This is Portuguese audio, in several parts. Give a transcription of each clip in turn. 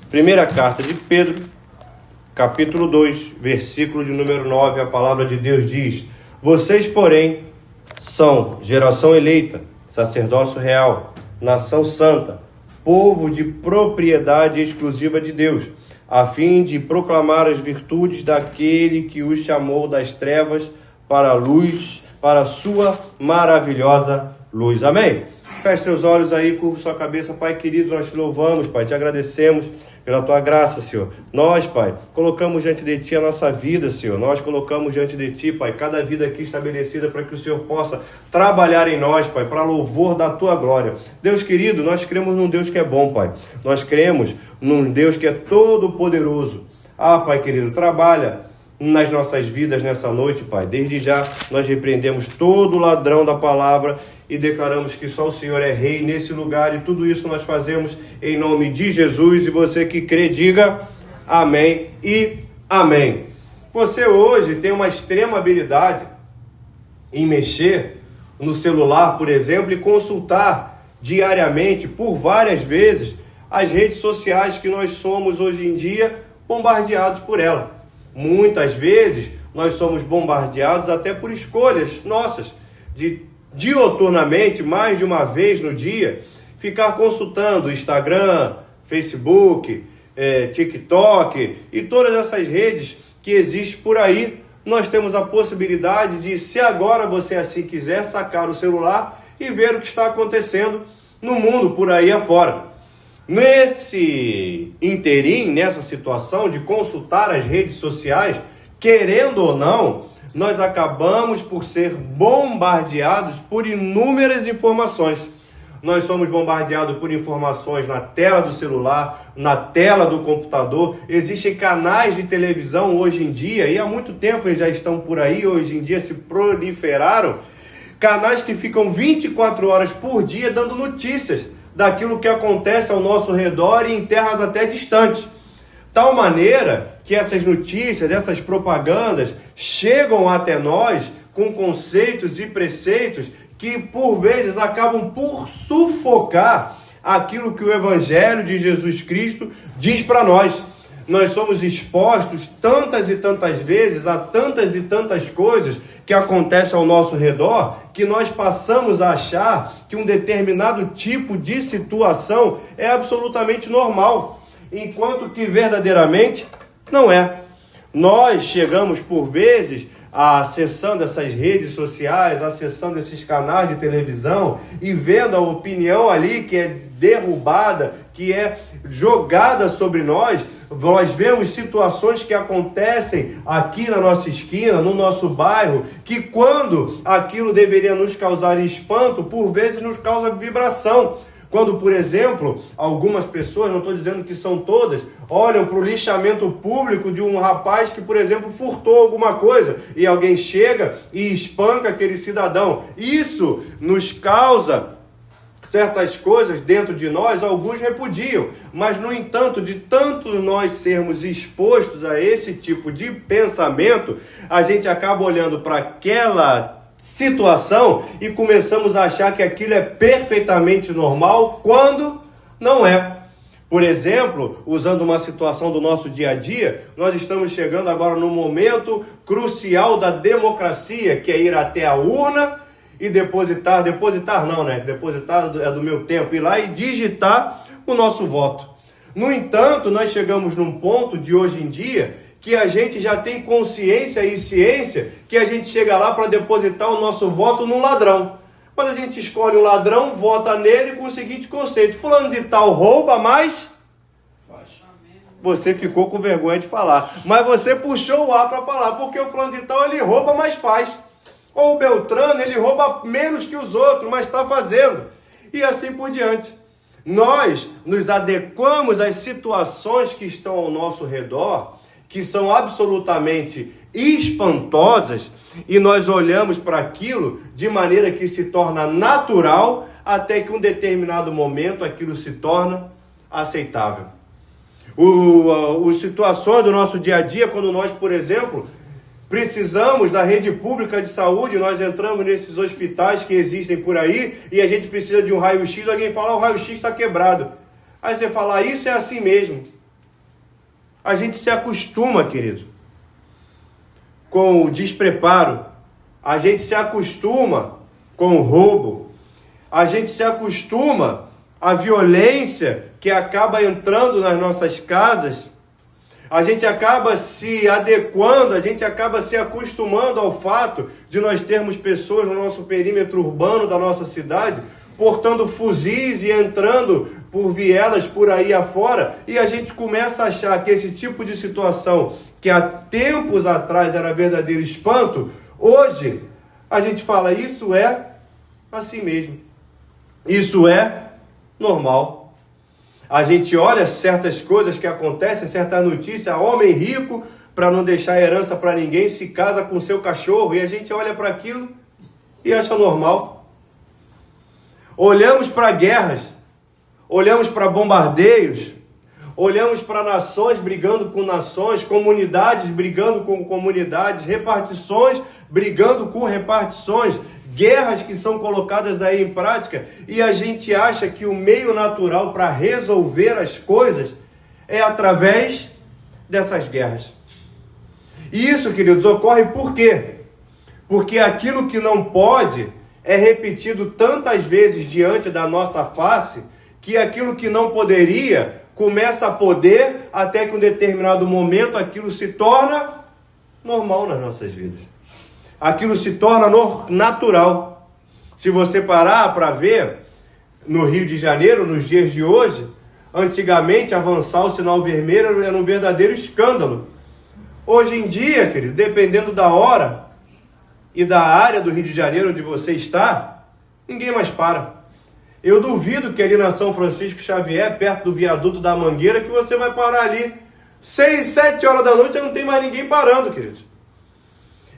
Primeira carta de Pedro, capítulo 2, versículo de número 9, a palavra de Deus diz: vocês, porém, são geração eleita, sacerdócio real, nação santa, povo de propriedade exclusiva de Deus, a fim de proclamar as virtudes daquele que os chamou das trevas para a luz, para a sua maravilhosa luz. Amém? Feche seus olhos aí, curva sua cabeça. Pai querido, nós te louvamos, Pai, te agradecemos pela tua graça, Senhor. Nós, Pai, colocamos diante de ti a nossa vida, Senhor. Nós colocamos diante de ti, Pai, cada vida aqui estabelecida para que o Senhor possa trabalhar em nós, Pai, para louvor da tua glória. Deus querido, nós cremos num Deus que é bom, Pai. Nós cremos num Deus que é todo poderoso. Pai querido, trabalha nas nossas vidas nessa noite, Pai. Desde já nós repreendemos todo ladrão da palavra e declaramos que só o Senhor é rei nesse lugar, e tudo isso nós fazemos em nome de Jesus. E você que crê, diga amém e amém. Você hoje tem uma extrema habilidade em mexer no celular, por exemplo, e consultar diariamente, por várias vezes, as redes sociais que nós somos hoje em dia bombardeados por ela. Muitas vezes nós somos bombardeados até por escolhas nossas, de dioturnamente, mais de uma vez no dia, ficar consultando Instagram, Facebook, TikTok e todas essas redes que existem por aí. Nós temos a possibilidade de, se agora você assim quiser, sacar o celular e ver o que está acontecendo no mundo por aí afora. Nesse interim, nessa situação de consultar as redes sociais, querendo ou não, nós acabamos por ser bombardeados por inúmeras informações. Nós somos bombardeados por informações na tela do celular, na tela do computador. Existem canais de televisão hoje em dia, e há muito tempo eles já estão por aí, hoje em dia se proliferaram, canais que ficam 24 horas por dia dando notícias daquilo que acontece ao nosso redor e em terras até distantes. Tal maneira que essas notícias, essas propagandas chegam até nós com conceitos e preceitos que por vezes acabam por sufocar aquilo que o Evangelho de Jesus Cristo diz para nós. Nós somos expostos tantas e tantas vezes a tantas e tantas coisas que acontecem ao nosso redor, que nós passamos a achar que um determinado tipo de situação é absolutamente normal, enquanto que verdadeiramente não é. Nós chegamos por vezes acessando essas redes sociais, acessando esses canais de televisão e vendo a opinião ali que é derrubada, que é jogada sobre nós. Nós vemos situações que acontecem aqui na nossa esquina, no nosso bairro, que quando aquilo deveria nos causar espanto, por vezes nos causa vibração. Quando, por exemplo, algumas pessoas, não estou dizendo que são todas, olham para o lixamento público de um rapaz que, por exemplo, furtou alguma coisa e alguém chega e espanca aquele cidadão. Isso nos causa certas coisas dentro de nós, alguns repudiam, mas no entanto, de tanto nós sermos expostos a esse tipo de pensamento, a gente acaba olhando para aquela situação e começamos a achar que aquilo é perfeitamente normal, quando não é. Por exemplo, usando uma situação do nosso dia a dia, nós estamos chegando agora no momento crucial da democracia, que é ir até a urna e depositar é do meu tempo, ir lá e digitar o nosso voto. No entanto, nós chegamos num ponto de hoje em dia que a gente já tem consciência e ciência que a gente chega lá para depositar o nosso voto num ladrão. Quando a gente escolhe um ladrão, vota nele com o seguinte conceito: fulano de tal rouba, mas você ficou com vergonha de falar, mas você puxou o ar para falar, porque o fulano de tal ele rouba, mas faz. Ou o Beltrano, ele rouba menos que os outros, mas está fazendo. E assim por diante. Nós nos adequamos às situações que estão ao nosso redor, que são absolutamente espantosas, e nós olhamos para aquilo de maneira que se torna natural, até que em um determinado momento aquilo se torna aceitável. As situações do nosso dia a dia, quando nós, por exemplo, precisamos da rede pública de saúde, nós entramos nesses hospitais que existem por aí, e a gente precisa de um raio-x, alguém fala, o raio-x está quebrado. Aí você fala, isso é assim mesmo. A gente se acostuma, querido, com o despreparo. A gente se acostuma com o roubo. A gente se acostuma à violência que acaba entrando nas nossas casas. A gente acaba se adequando, a gente acaba se acostumando ao fato de nós termos pessoas no nosso perímetro urbano da nossa cidade portando fuzis e entrando por vielas por aí afora, e a gente começa a achar que esse tipo de situação, que há tempos atrás era verdadeiro espanto, hoje a gente fala, isso é assim mesmo, isso é normal. A gente olha certas coisas que acontecem, certa notícia, homem rico, para não deixar herança para ninguém, se casa com seu cachorro, e a gente olha para aquilo e acha normal. Olhamos para guerras, olhamos para bombardeios, olhamos para nações brigando com nações, comunidades brigando com comunidades, repartições brigando com repartições, guerras que são colocadas aí em prática, e a gente acha que o meio natural para resolver as coisas é através dessas guerras. E isso, queridos, ocorre por quê? Porque aquilo que não pode é repetido tantas vezes diante da nossa face, que aquilo que não poderia começa a poder, até que em um determinado momento aquilo se torna normal nas nossas vidas. Aquilo se torna natural. Se você parar para ver, no Rio de Janeiro, nos dias de hoje, antigamente avançar o sinal vermelho era um verdadeiro escândalo. Hoje em dia, querido, dependendo da hora e da área do Rio de Janeiro onde você está, ninguém mais para. Eu duvido que ali na São Francisco Xavier, perto do viaduto da Mangueira, que você vai parar ali 6, 7 horas da noite e não tem mais ninguém parando, queridos.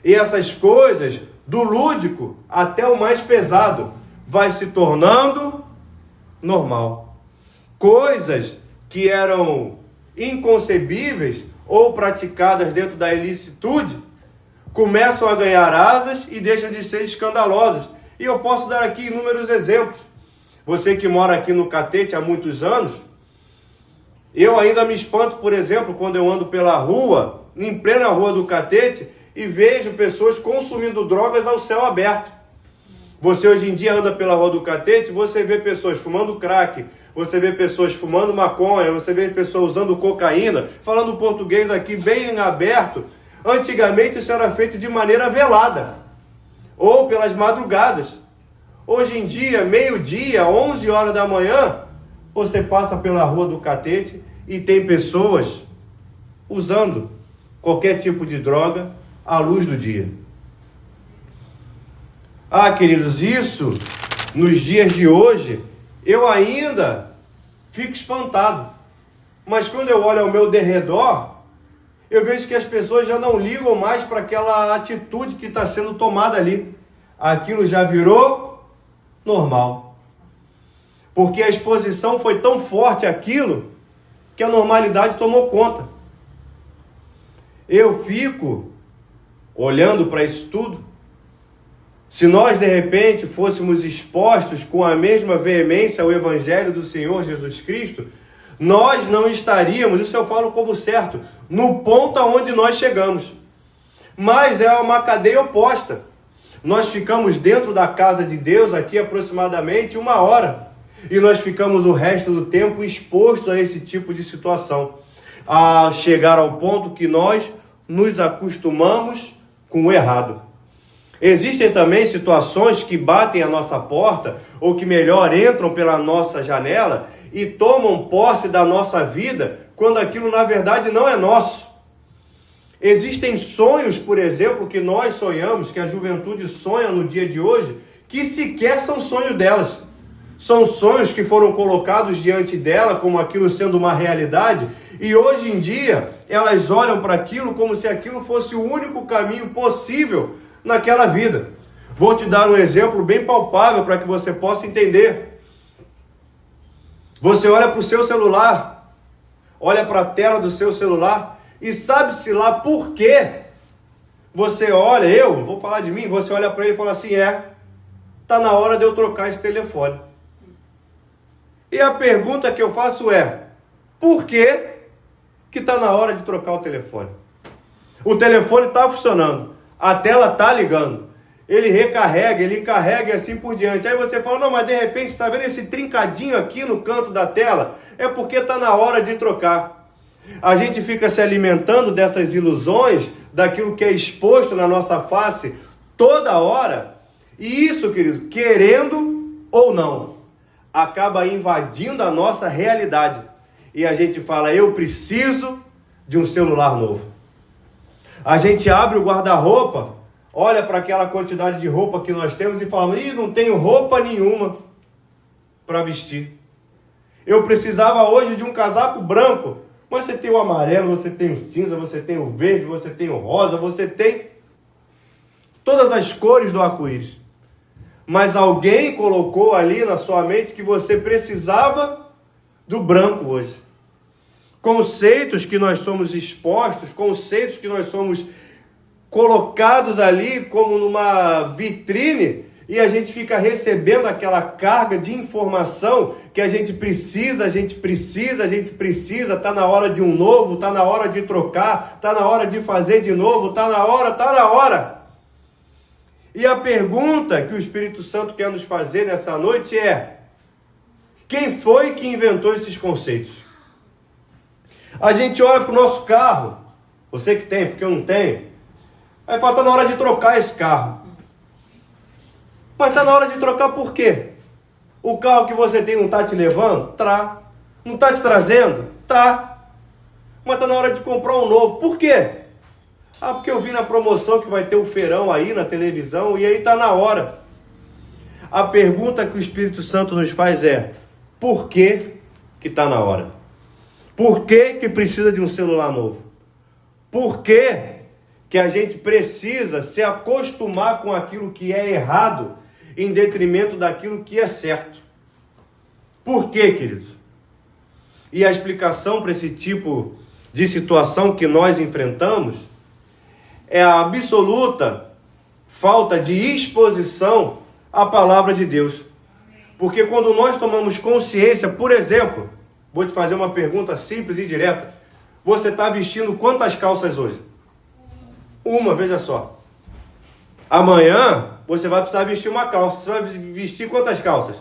E essas coisas, do lúdico até o mais pesado, vai se tornando normal. Coisas que eram inconcebíveis ou praticadas dentro da ilicitude, começam a ganhar asas e deixam de ser escandalosas. E eu posso dar aqui inúmeros exemplos. Você que mora aqui no Catete há muitos anos, eu ainda me espanto, por exemplo, quando eu ando pela rua, em plena rua do Catete, e vejo pessoas consumindo drogas ao céu aberto. Você hoje em dia anda pela rua do Catete, você vê pessoas fumando crack, você vê pessoas fumando maconha, você vê pessoas usando cocaína, falando português aqui bem aberto. Antigamente isso era feito de maneira velada, ou pelas madrugadas. Hoje em dia, meio-dia, 11 horas da manhã, você passa pela rua do Catete e tem pessoas usando qualquer tipo de droga à luz do dia. Ah, queridos, isso, nos dias de hoje, eu ainda fico espantado. Mas quando eu olho ao meu derredor, eu vejo que as pessoas já não ligam mais para aquela atitude que está sendo tomada ali. Aquilo já virou normal. Porque a exposição foi tão forte àquilo que a normalidade tomou conta. Eu fico olhando para isso tudo. Se nós de repente fôssemos expostos com a mesma veemência ao Evangelho do Senhor Jesus Cristo, nós não estaríamos, isso eu falo como certo, no ponto aonde nós chegamos. Mas é uma cadeia oposta. Nós ficamos dentro da casa de Deus aqui aproximadamente 1 hora. E nós ficamos o resto do tempo expostos a esse tipo de situação. A chegar ao ponto que nós nos acostumamos com o errado. Existem também situações que batem a nossa porta, ou que melhor entram pela nossa janela e tomam posse da nossa vida, quando aquilo na verdade não é nosso. Existem sonhos, por exemplo, que nós sonhamos, que a juventude sonha no dia de hoje, que sequer são sonhos delas. São sonhos que foram colocados diante dela como aquilo sendo uma realidade, e hoje em dia elas olham para aquilo como se aquilo fosse o único caminho possível naquela vida. Vou te dar um exemplo bem palpável para que você possa entender. Você olha para o seu celular, olha para a tela do seu celular e sabe-se lá por quê. Você olha, eu vou falar de mim, você olha para ele e fala assim, está na hora de eu trocar esse telefone. E a pergunta que eu faço é, por quê? que está na hora de trocar o telefone. O telefone está funcionando, a tela está ligando, ele recarrega, ele carrega e assim por diante. Aí você fala, não, mas de repente está vendo esse trincadinho aqui no canto da tela? É porque está na hora de trocar. A gente fica se alimentando dessas ilusões, daquilo que é exposto na nossa face toda hora. E isso, querido, querendo ou não, acaba invadindo a nossa realidade. E a gente fala, eu preciso de um celular novo. A gente abre o guarda-roupa, olha para aquela quantidade de roupa que nós temos e fala, não tenho roupa nenhuma para vestir. Eu precisava hoje de um casaco branco, mas você tem o amarelo, você tem o cinza, você tem o verde, você tem o rosa, você tem todas as cores do arco-íris. Mas alguém colocou ali na sua mente que você precisava do branco hoje. Conceitos que nós somos expostos, conceitos que nós somos colocados ali como numa vitrine, e a gente fica recebendo aquela carga de informação que a gente precisa, está na hora de um novo, está na hora de trocar, está na hora de fazer de novo, está na hora. E a pergunta que o Espírito Santo quer nos fazer nessa noite é, quem foi que inventou esses conceitos? A gente olha para o nosso carro, você que tem, porque eu não tenho, aí fala, está na hora de trocar esse carro. Mas está na hora de trocar por quê? O carro que você tem não está te levando? Tá. Não está te trazendo? Tá. Mas está na hora de comprar um novo. Por quê? Porque eu vi na promoção que vai ter o feirão aí na televisão e aí está na hora. A pergunta que o Espírito Santo nos faz é, por que está na hora? Por que precisa de um celular novo? Por que a gente precisa se acostumar com aquilo que é errado em detrimento daquilo que é certo? Por quê, queridos? E a explicação para esse tipo de situação que nós enfrentamos é a absoluta falta de exposição à palavra de Deus. Porque quando nós tomamos consciência, por exemplo, vou te fazer uma pergunta simples e direta. Você está vestindo quantas calças hoje? Uma, veja só. Amanhã você vai precisar vestir uma calça. Você vai vestir quantas calças?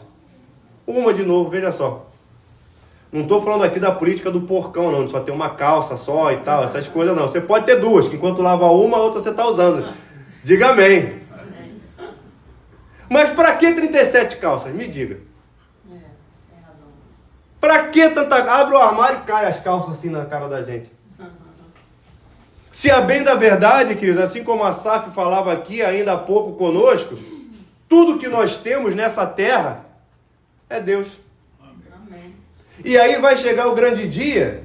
Uma de novo, veja só. Não estou falando aqui da política do porcão, não, de só ter uma calça só e tal, essas coisas não. Você pode ter duas, que enquanto lava uma, a outra você está usando. Diga amém. Mas para que 37 calças? Me diga. Tem razão. Para que tanta... Abre o armário e cai as calças assim na cara da gente. Se a bem da verdade, queridos, assim como a Saf falava aqui ainda há pouco conosco, tudo que nós temos nessa terra é Deus. Amém. E aí vai chegar o grande dia,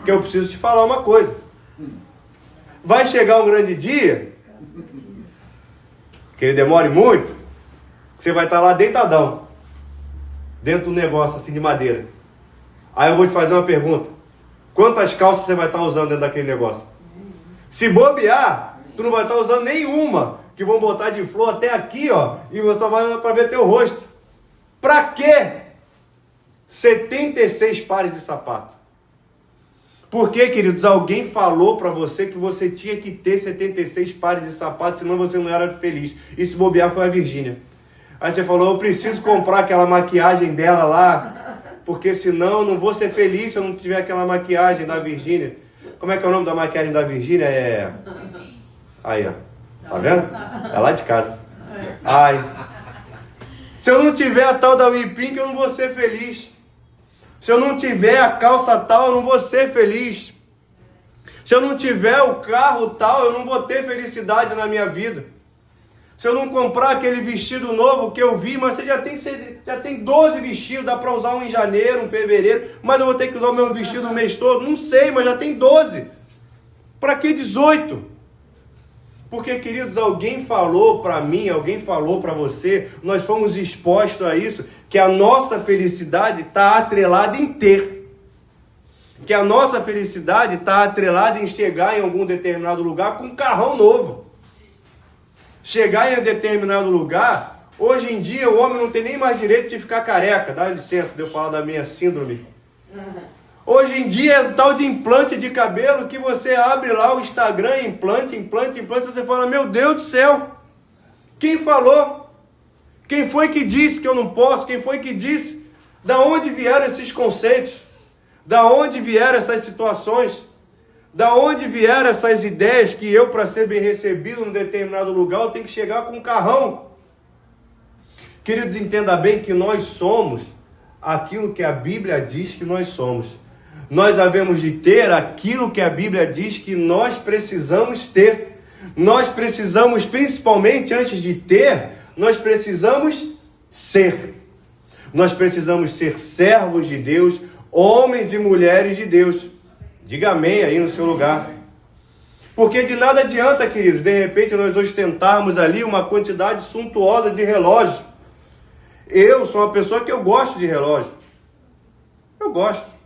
que eu preciso te falar uma coisa. Vai chegar um grande dia, que ele demore muito, que você vai estar lá deitadão, dentro do negócio assim de madeira. Aí eu vou te fazer uma pergunta. Quantas calças você vai estar usando dentro daquele negócio? Se bobear, tu não vai estar usando nenhuma, que vão botar de flor até aqui, ó, e você só vai para ver teu rosto. Para quê? 76 pares de sapato. Porque, queridos, alguém falou para você que você tinha que ter 76 pares de sapato, senão você não era feliz. E se bobear foi a Virgínia. Aí você falou, eu preciso comprar aquela maquiagem dela lá, porque senão eu não vou ser feliz se eu não tiver aquela maquiagem da Virgínia. Como é que é o nome da maquiagem da Virgínia? Aí, ó. Tá vendo? É lá de casa. Ai. Se eu não tiver a tal da Whipping, eu não vou ser feliz. Se eu não tiver a calça tal, eu não vou ser feliz. Se eu não tiver o carro tal, eu não vou ter felicidade na minha vida. Se eu não comprar aquele vestido novo que eu vi, mas você já tem 12 vestidos, dá para usar um em janeiro, um em fevereiro, mas eu vou ter que usar o mesmo vestido o mês todo? Não sei, mas já tem 12. Para que 18? Porque, queridos, alguém falou para mim, alguém falou para você, nós fomos expostos a isso, que a nossa felicidade está atrelada em ter. Que a nossa felicidade está atrelada em chegar em algum determinado lugar com um carrão novo. Chegar em determinado lugar, hoje em dia o homem não tem nem mais direito de ficar careca. Dá licença de eu falar da minha síndrome. Hoje Hoje em dia é um tal de implante de cabelo que você abre lá o Instagram, implante, você fala, meu Deus do céu, quem falou? Quem foi que disse que eu não posso? Quem foi que disse? Da onde vieram esses conceitos? Da onde vieram essas situações? Da onde vieram essas ideias que eu, para ser bem recebido num determinado lugar, eu tenho que chegar com um carrão? Queridos, entenda bem que nós somos aquilo que a Bíblia diz que nós somos. Nós havemos de ter aquilo que a Bíblia diz que nós precisamos ter. Nós precisamos, principalmente antes de ter, nós precisamos ser. Nós precisamos ser servos de Deus, homens e mulheres de Deus. Diga amém aí no seu lugar. Porque de nada adianta, queridos, de repente nós ostentarmos ali uma quantidade suntuosa de relógios. Eu sou uma pessoa que eu gosto de relógio. Eu gosto.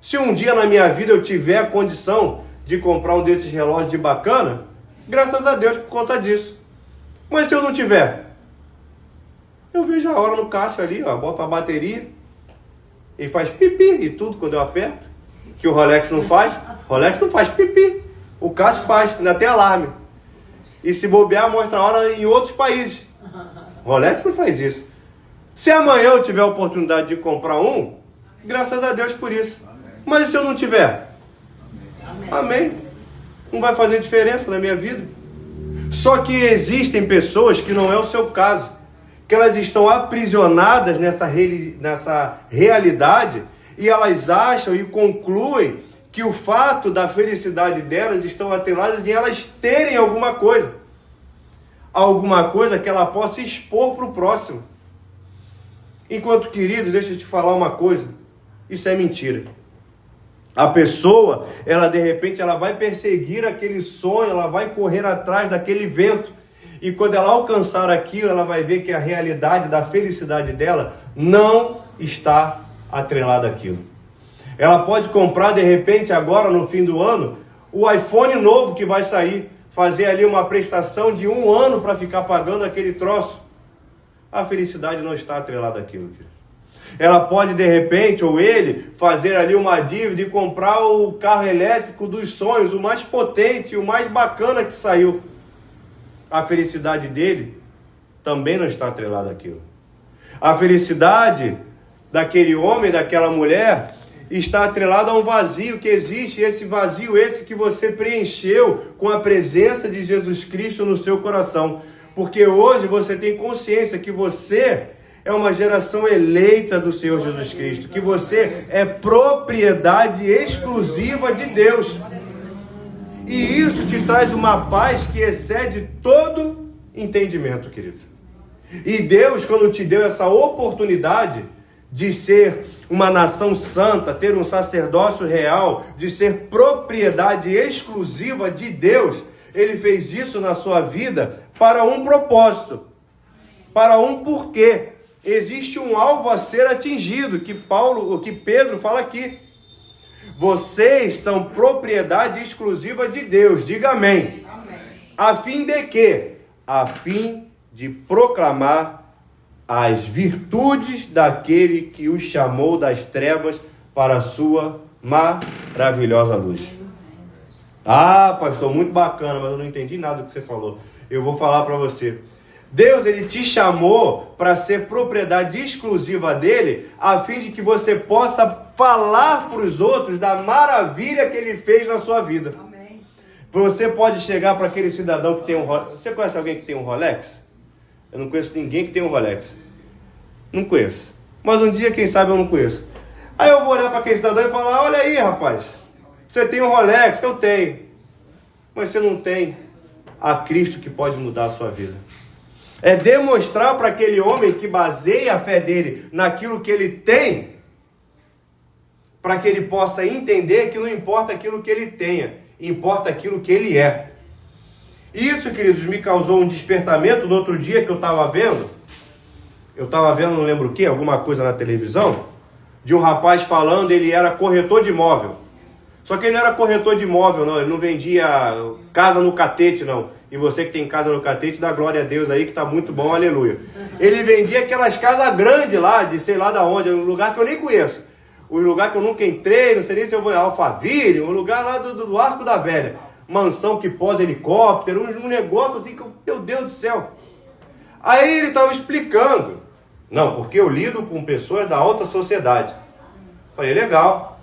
Se um dia na minha vida eu tiver a condição de comprar um desses relógios de bacana, graças a Deus por conta disso. Mas se eu não tiver, eu vejo a hora no Cássio ali, ó, boto a bateria, ele faz pipi e tudo quando eu aperto, que o Rolex não faz. Rolex não faz pipi, o Cássio faz, ainda tem alarme. E se bobear, mostra a hora em outros países. Rolex não faz isso. Se amanhã eu tiver a oportunidade de comprar um, graças a Deus por isso. Mas e se eu não tiver? Amém. Não vai fazer diferença na minha vida. Só que existem pessoas que não é o seu caso, que elas estão aprisionadas nessa realidade e elas acham e concluem que o fato da felicidade delas estão atreladas em elas terem alguma coisa que ela possa expor para o próximo. Enquanto, queridos, deixa eu te falar uma coisa, isso é mentira. A pessoa, ela de repente, ela vai perseguir aquele sonho, ela vai correr atrás daquele vento. E quando ela alcançar aquilo, ela vai ver que a realidade da felicidade dela não está atrelada àquilo. Ela pode comprar, de repente, agora no fim do ano, o iPhone novo que vai sair, fazer ali uma prestação de 1 ano para ficar pagando aquele troço. A felicidade não está atrelada àquilo, querido. Ela pode, de repente, ou ele, fazer ali uma dívida e comprar o carro elétrico dos sonhos, o mais potente, o mais bacana que saiu. A felicidade dele também não está atrelada àquilo. A felicidade daquele homem, daquela mulher, está atrelada a um vazio que existe. E esse vazio, esse que você preencheu com a presença de Jesus Cristo no seu coração. Porque hoje você tem consciência que você é uma geração eleita do Senhor Jesus Cristo, que você é propriedade exclusiva de Deus. E isso te traz uma paz que excede todo entendimento, querido. E Deus, quando te deu essa oportunidade de ser uma nação santa, ter um sacerdócio real, de ser propriedade exclusiva de Deus, Ele fez isso na sua vida para um propósito, para um porquê. Existe um alvo a ser atingido, que Pedro fala aqui. Vocês são propriedade exclusiva de Deus. Diga amém. Amém. A fim de quê? A fim de proclamar as virtudes daquele que os chamou das trevas para a sua maravilhosa luz. Ah, pastor, muito bacana, mas eu não entendi nada do que você falou. Eu vou falar para você. Deus, Ele te chamou para ser propriedade exclusiva dEle, a fim de que você possa falar para os outros da maravilha que Ele fez na sua vida. Amém. Você pode chegar para aquele cidadão que tem um Rolex. Você conhece alguém que tem um Rolex? Eu não conheço ninguém que tem um Rolex. Não conheço. Mas um dia, quem sabe, eu não conheço. Aí eu vou olhar para aquele cidadão e falar, olha aí, rapaz, você tem um Rolex? Eu tenho. Mas você não tem a Cristo que pode mudar a sua vida. É demonstrar para aquele homem que baseia a fé dele naquilo que ele tem, para que ele possa entender que não importa aquilo que ele tenha, importa aquilo que ele é. Isso, queridos, me causou um despertamento no outro dia que eu estava vendo. Eu estava vendo, não lembro o que, alguma coisa na televisão, de um rapaz falando, ele era corretor de imóvel. Só que ele não era corretor de imóvel, não, ele não vendia casa no catete, não. E você que tem casa no catete, dá glória a Deus aí, que tá muito bom, aleluia. Ele vendia aquelas casas grandes lá, de sei lá da onde, um lugar que eu nem conheço. os lugares que eu nunca entrei, não sei nem se eu vou em Alphaville, um lugar lá do Arco da Velha, mansão que posa helicóptero, um negócio assim que, meu Deus do céu. Aí ele estava explicando, não, porque eu lido com pessoas da alta sociedade. Falei, legal,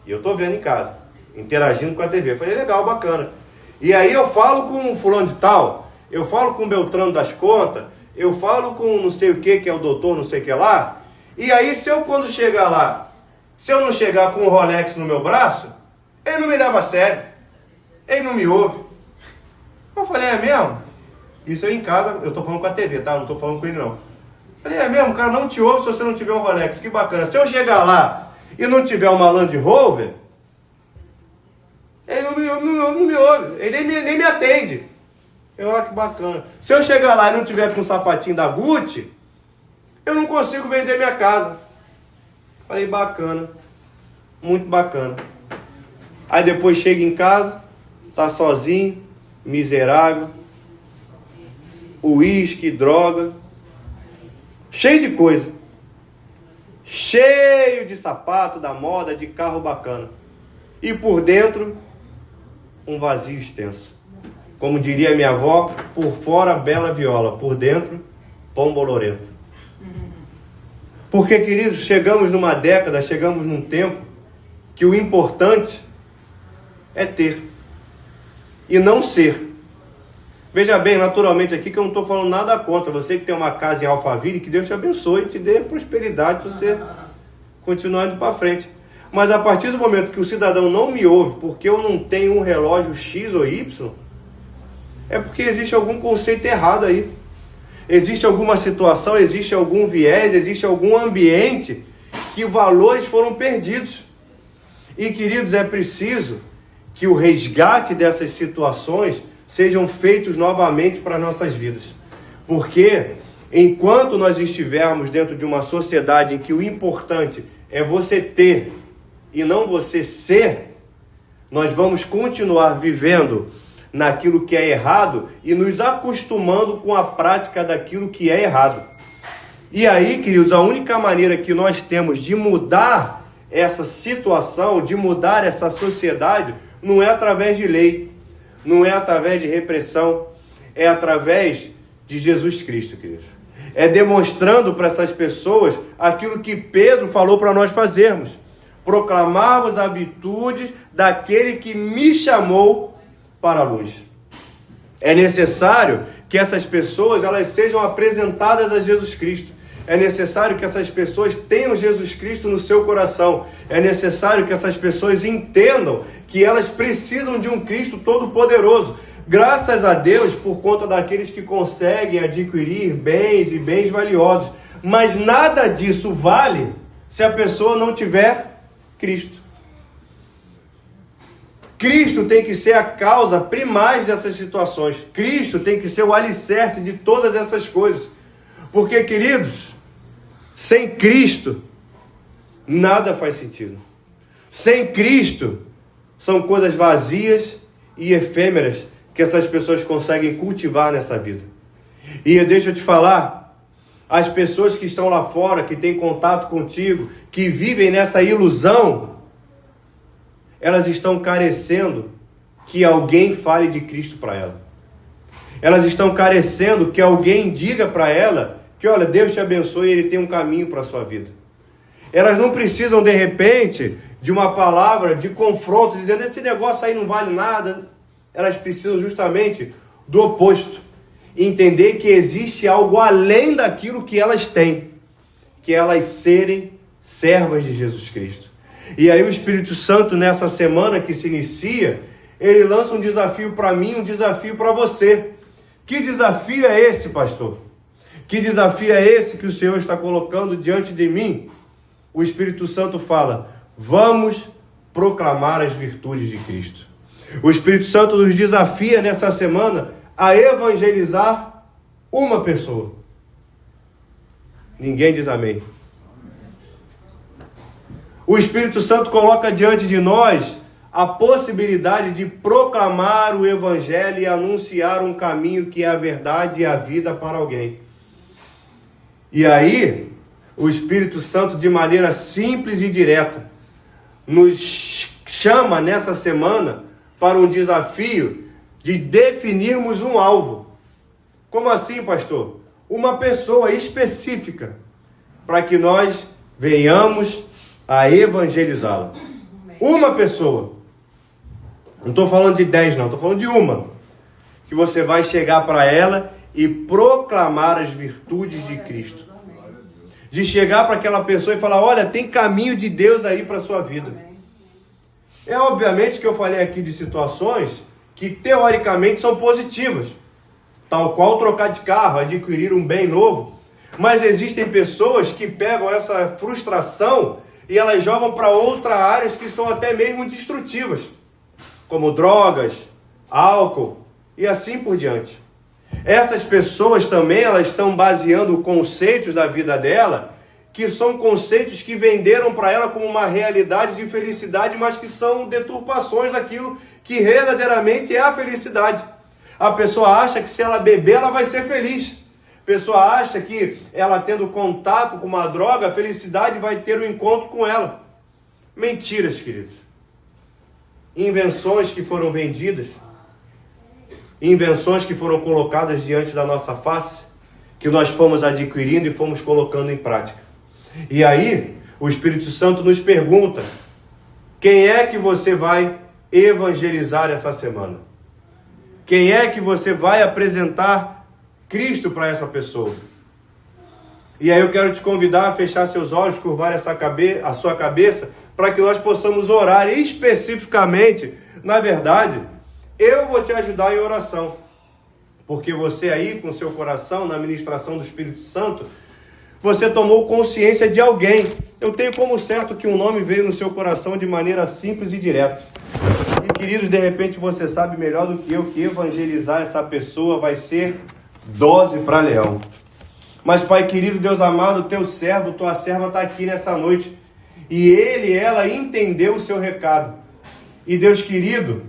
e eu estou vendo em casa, interagindo com a TV. Falei, legal, bacana. E aí eu falo com um fulano de tal, eu falo com o Beltrano das contas, eu falo com não sei o que é o doutor, não sei o que lá. E aí se eu quando chegar lá, se eu não chegar com um Rolex no meu braço, ele não me leva a sério, ele não me ouve. Eu falei, é mesmo? Isso aí em casa, eu estou falando com a TV, tá? Não estou falando com ele não. Eu falei, é mesmo? O cara não te ouve se você não tiver um Rolex, que bacana. Se eu chegar lá e não tiver uma Land Rover, ele não me ouve, ele nem me atende. Olha que bacana. Se eu chegar lá e não tiver com um sapatinho da Gucci, eu não consigo vender minha casa. Falei, bacana, muito bacana. Aí depois chega em casa, tá sozinho, miserável, uísque, droga, cheio de coisa, cheio de sapato da moda, de carro bacana. E por dentro, um vazio extenso. Como diria minha avó, por fora bela viola, por dentro, pão bolorento. Porque, queridos, chegamos numa década, chegamos num tempo que o importante é ter e não ser. Veja bem, naturalmente aqui que eu não estou falando nada contra você que tem uma casa em Alphaville, que Deus te abençoe e te dê prosperidade para você continuar indo para frente. Mas a partir do momento que o cidadão não me ouve porque eu não tenho um relógio X ou Y, é porque existe algum conceito errado aí. Existe alguma situação, existe algum viés, existe algum ambiente que valores foram perdidos. E, queridos, é preciso que o resgate dessas situações sejam feitos novamente para nossas vidas. Porque enquanto nós estivermos dentro de uma sociedade em que o importante é você ter e não você ser, nós vamos continuar vivendo naquilo que é errado e nos acostumando com a prática daquilo que é errado. E aí, queridos, a única maneira que nós temos de mudar essa situação, de mudar essa sociedade, não é através de lei, não é através de repressão, é através de Jesus Cristo, queridos. É demonstrando para essas pessoas aquilo que Pedro falou para nós fazermos. Proclamarmos a virtude daquele que me chamou para a luz. É necessário que essas pessoas elas sejam apresentadas a Jesus Cristo. É necessário que essas pessoas tenham Jesus Cristo no seu coração. É necessário que essas pessoas entendam que elas precisam de um Cristo todo-poderoso. Graças a Deus, por conta daqueles que conseguem adquirir bens e bens valiosos. Mas nada disso vale se a pessoa não tiver Cristo. Cristo tem que ser a causa primaz dessas situações. Cristo tem que ser o alicerce de todas essas coisas. Porque, queridos, sem Cristo, nada faz sentido. Sem Cristo, são coisas vazias e efêmeras que essas pessoas conseguem cultivar nessa vida. E deixa eu te falar, as pessoas que estão lá fora, que têm contato contigo, que vivem nessa ilusão, elas estão carecendo que alguém fale de Cristo para ela. Elas estão carecendo que alguém diga para ela que, olha, Deus te abençoe e Ele tem um caminho para a sua vida. Elas não precisam, de repente, de uma palavra de confronto, dizendo, esse negócio aí não vale nada. Elas precisam justamente do oposto. Entender que existe algo além daquilo que elas têm. Que elas serem servas de Jesus Cristo. E aí o Espírito Santo, nessa semana que se inicia, ele lança um desafio para mim, um desafio para você. Que desafio é esse, pastor? Que desafio é esse que o Senhor está colocando diante de mim? O Espírito Santo fala, vamos proclamar as virtudes de Cristo. O Espírito Santo nos desafia nessa semana a evangelizar uma pessoa. Ninguém diz amém. O Espírito Santo coloca diante de nós a possibilidade de proclamar o Evangelho e anunciar um caminho que é a verdade e a vida para alguém. E aí, o Espírito Santo, de maneira simples e direta, nos chama nessa semana para um desafio de definirmos um alvo. Como assim, pastor? Uma pessoa específica, para que nós venhamos a evangelizá-la. Uma pessoa. Não estou falando de 10, não. Estou falando de uma. Que você vai chegar para ela e proclamar as virtudes de Cristo. De chegar para aquela pessoa e falar, olha, tem caminho de Deus aí para a sua vida. É obviamente que eu falei aqui de situações que teoricamente são positivas. Tal qual trocar de carro, adquirir um bem novo. Mas existem pessoas que pegam essa frustração e elas jogam para outras áreas que são até mesmo destrutivas, como drogas, álcool e assim por diante. Essas pessoas também, elas estão baseando conceitos da vida dela, que são conceitos que venderam para ela como uma realidade de felicidade, mas que são deturpações daquilo que verdadeiramente é a felicidade. A pessoa acha que se ela beber, ela vai ser feliz. A pessoa acha que ela tendo contato com uma droga, a felicidade vai ter um encontro com ela. Mentiras, queridos. Invenções que foram vendidas, invenções que foram colocadas diante da nossa face, que nós fomos adquirindo e fomos colocando em prática. E aí, o Espírito Santo nos pergunta, quem é que você vai evangelizar essa semana? Quem é que você vai apresentar Cristo para essa pessoa? E aí eu quero te convidar a fechar seus olhos, curvar a sua cabeça, para que nós possamos orar especificamente. Na verdade, eu vou te ajudar em oração, porque você aí, com seu coração, na ministração do Espírito Santo, você tomou consciência de alguém. Eu tenho como certo que um nome veio no seu coração de maneira simples e direta. E, queridos, de repente você sabe melhor do que eu que evangelizar essa pessoa vai ser dose para leão. Mas, Pai querido, Deus amado, teu servo, tua serva está aqui nessa noite. E ele e ela entendeu o seu recado. E, Deus querido,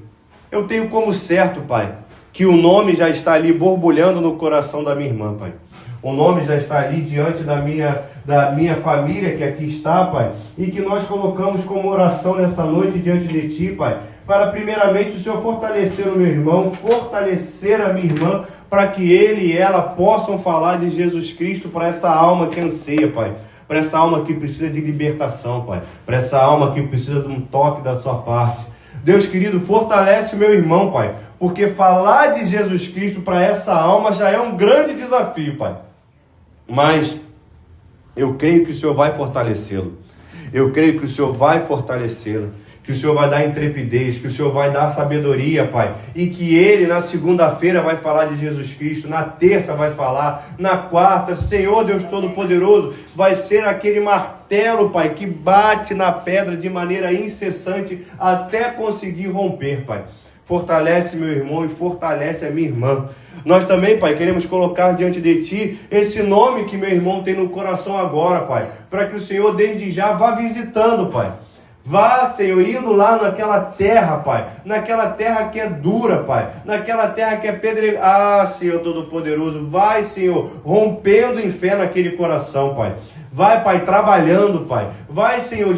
eu tenho como certo, Pai, que o nome já está ali borbulhando no coração da minha irmã, Pai. O nome já está ali diante da minha família que aqui está, Pai. E que nós colocamos como oração nessa noite diante de Ti, Pai. Para primeiramente o Senhor fortalecer o meu irmão, fortalecer a minha irmã, para que ele e ela possam falar de Jesus Cristo para essa alma que anseia, Pai. Para essa alma que precisa de libertação, Pai. Para essa alma que precisa de um toque da sua parte. Deus querido, fortalece o meu irmão, Pai. Porque falar de Jesus Cristo para essa alma já é um grande desafio, Pai. Mas eu creio que o Senhor vai fortalecê-lo. Eu creio que o Senhor vai fortalecê-lo. Que o Senhor vai dar intrepidez, que o Senhor vai dar sabedoria, Pai. E que ele na segunda-feira vai falar de Jesus Cristo, na terça vai falar, na quarta, Senhor Deus Todo-Poderoso, vai ser aquele martelo, Pai, que bate na pedra de maneira incessante até conseguir romper, Pai. Fortalece meu irmão e fortalece a minha irmã. Nós também, Pai, queremos colocar diante de Ti esse nome que meu irmão tem no coração agora, Pai. Para que o Senhor desde já vá visitando, Pai. Vá, Senhor, indo lá naquela terra, Pai. Naquela terra que é dura, Pai. Naquela terra que é pedreira. Ah, Senhor Todo-Poderoso. Vai, Senhor, rompendo em fé naquele coração, Pai. Vai, Pai, trabalhando, Pai. Vai, Senhor,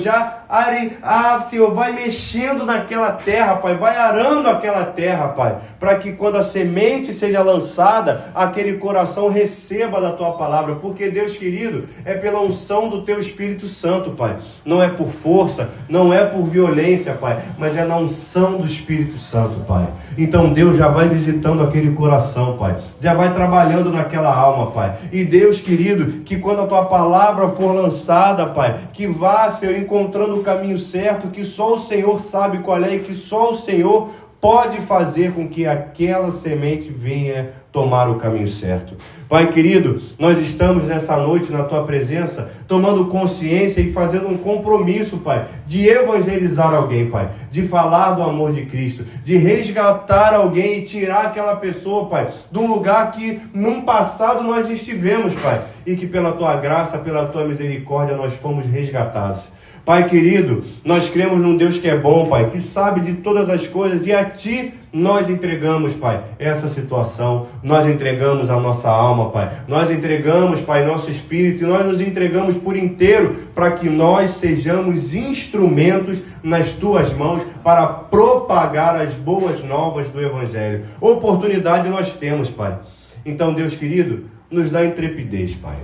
Senhor, vai mexendo naquela terra, Pai. Vai arando aquela terra, Pai. Para que quando a semente seja lançada, aquele coração receba da Tua palavra. Porque, Deus querido, é pela unção do Teu Espírito Santo, Pai. Não é por força, não é por violência, Pai. Mas é na unção do Espírito Santo, Pai. Então, Deus já vai visitando aquele coração, Pai. Já vai trabalhando naquela alma, Pai. E, Deus querido, que quando a Tua palavra for lançada, Pai, que vá, Senhor, encontrando o caminho certo, que só o Senhor sabe qual é e que só o Senhor pode fazer com que aquela semente venha tomar o caminho certo. Pai querido, nós estamos nessa noite na Tua presença, tomando consciência e fazendo um compromisso, Pai, de evangelizar alguém, Pai, de falar do amor de Cristo, de resgatar alguém e tirar aquela pessoa, Pai, de um lugar que num passado nós estivemos, Pai, e que pela Tua graça, pela Tua misericórdia nós fomos resgatados. Pai querido, nós cremos num Deus que é bom, Pai, que sabe de todas as coisas e a Ti nós entregamos, Pai, essa situação, nós entregamos a nossa alma, Pai, nós entregamos, Pai, nosso espírito, e nós nos entregamos por inteiro para que nós sejamos instrumentos nas Tuas mãos para propagar as boas novas do Evangelho. Oportunidade nós temos, Pai. Então, Deus querido, nos dá intrepidez, Pai.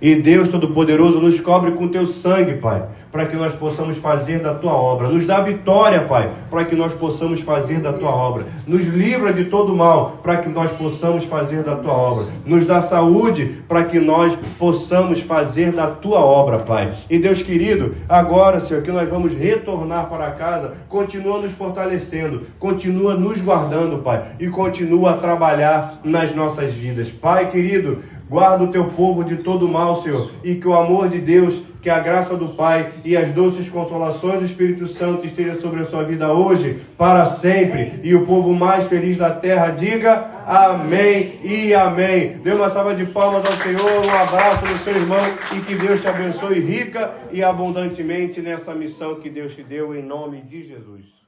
E Deus Todo-Poderoso nos cobre com Teu sangue, Pai, para que nós possamos fazer da Tua obra. Nos dá vitória, Pai, para que nós possamos fazer da Tua obra. Nos livra de todo mal, para que nós possamos fazer da Tua obra. Nos dá saúde, para que nós possamos fazer da Tua obra, Pai. E Deus querido, agora, Senhor, que nós vamos retornar para casa, continua nos fortalecendo, continua nos guardando, Pai, e continua a trabalhar nas nossas vidas. Pai querido, guarda o Teu povo de todo mal, Senhor, e que o amor de Deus, que a graça do Pai e as doces consolações do Espírito Santo estejam sobre a sua vida hoje, para sempre. E o povo mais feliz da terra diga amém e amém. Dê uma salva de palmas ao Senhor, um abraço no seu irmão e que Deus te abençoe rica e abundantemente nessa missão que Deus te deu, em nome de Jesus.